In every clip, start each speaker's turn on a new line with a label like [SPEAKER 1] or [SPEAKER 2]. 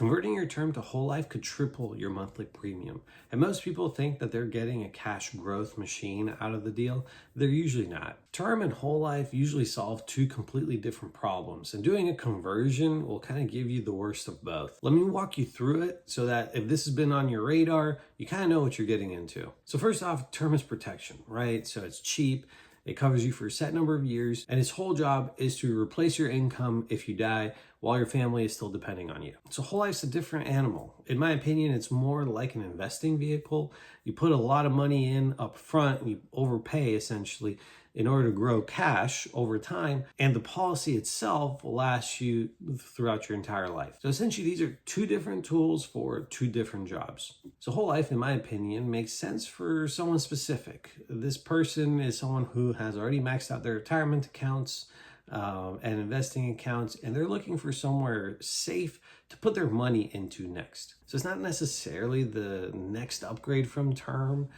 [SPEAKER 1] Converting your term to whole life could triple your monthly premium. And most people think that they're getting a cash growth machine out of the deal. They're usually not. Term and whole life usually solve two completely different problems, and doing a conversion will kind of give you the worst of both. Let me walk you through it so that if this has been on your radar, you kind of know what you're getting into. So first off, term is protection, right? So it's cheap. It covers you for a set number of years, and its whole job is to replace your income if you die while your family is still depending on you. So whole life's a different animal. In my opinion, it's more like an investing vehicle. You put a lot of money in up front and you overpay essentially in order to grow cash over time, and the policy itself will last you throughout your entire life. So essentially, these are two different tools for two different jobs. So whole life, in my opinion, makes sense for someone specific. This person is someone who has already maxed out their retirement accounts and investing accounts, and they're looking for somewhere safe to put their money into next. So it's not necessarily the next upgrade from term,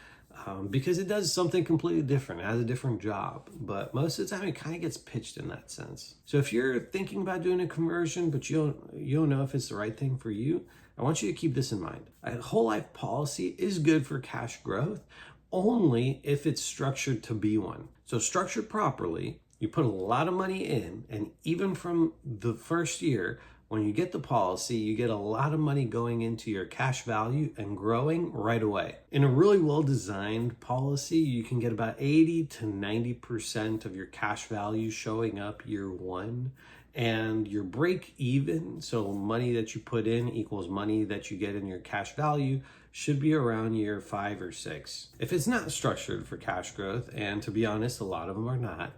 [SPEAKER 1] because it does something completely different. It has a different job, but most of the time it kind of gets pitched in that sense. So if you're thinking about doing a conversion, but you don't know if it's the right thing for you, I want you to keep this in mind. A whole life policy is good for cash growth only if it's structured to be one. So structured properly, you put a lot of money in, and even from the first year, when you get the policy, you get a lot of money going into your cash value and growing right away. In a really well-designed policy, you can get about 80 to 90% of your cash value showing up year one, and your break even, so money that you put in equals money that you get in your cash value, should be around year 5 or 6. If it's not structured for cash growth, and to be honest, a lot of them are not,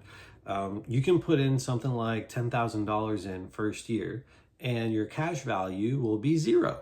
[SPEAKER 1] you can put in something like $10,000 in first year, and your cash value will be 0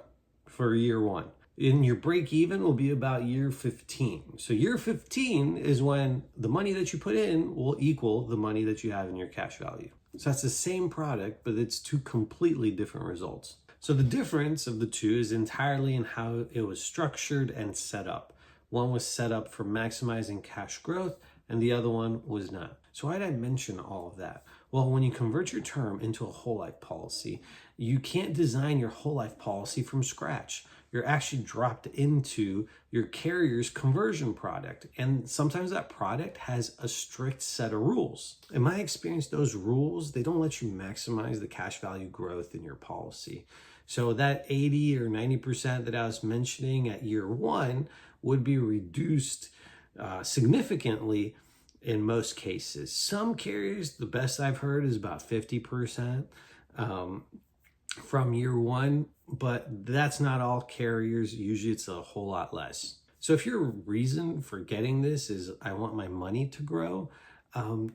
[SPEAKER 1] for year 1. And your break even will be about year 15. So year 15 is when the money that you put in will equal the money that you have in your cash value. So that's the same product, but it's two completely different results. So the difference of the two is entirely in how it was structured and set up. One was set up for maximizing cash growth, and the other one was not. So why did I mention all of that? Well, when you convert your term into a whole life policy, you can't design your whole life policy from scratch. You're actually dropped into your carrier's conversion product. And sometimes that product has a strict set of rules. In my experience, those rules, they don't let you maximize the cash value growth in your policy. So that 80 or 90% that I was mentioning at year 1 would be reduced significantly in most cases. Some carriers, the best I've heard is about 50% from year 1, but that's not all carriers. Usually it's a whole lot less. So if your reason for getting this is I want my money to grow,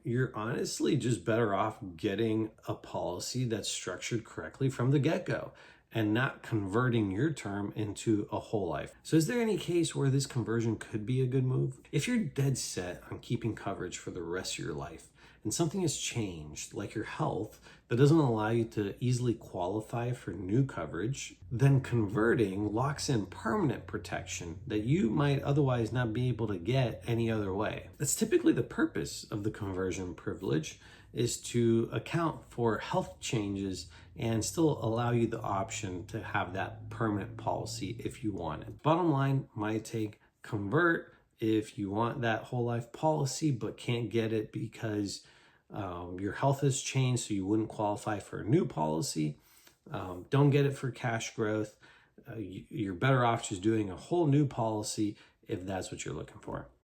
[SPEAKER 1] you're honestly just better off getting a policy that's structured correctly from the get-go and not converting your term into a whole life. So is there any case where this conversion could be a good move? If you're dead set on keeping coverage for the rest of your life and something has changed, like your health, that doesn't allow you to easily qualify for new coverage, then converting locks in permanent protection that you might otherwise not be able to get any other way. That's typically the purpose of the conversion privilege, is to account for health changes and still allow you the option to have that permanent policy if you want it. Bottom line, my take, convert if you want that whole life policy but can't get it because your health has changed, so you wouldn't qualify for a new policy. Don't get it for cash growth. You're better off just doing a whole new policy if that's what you're looking for.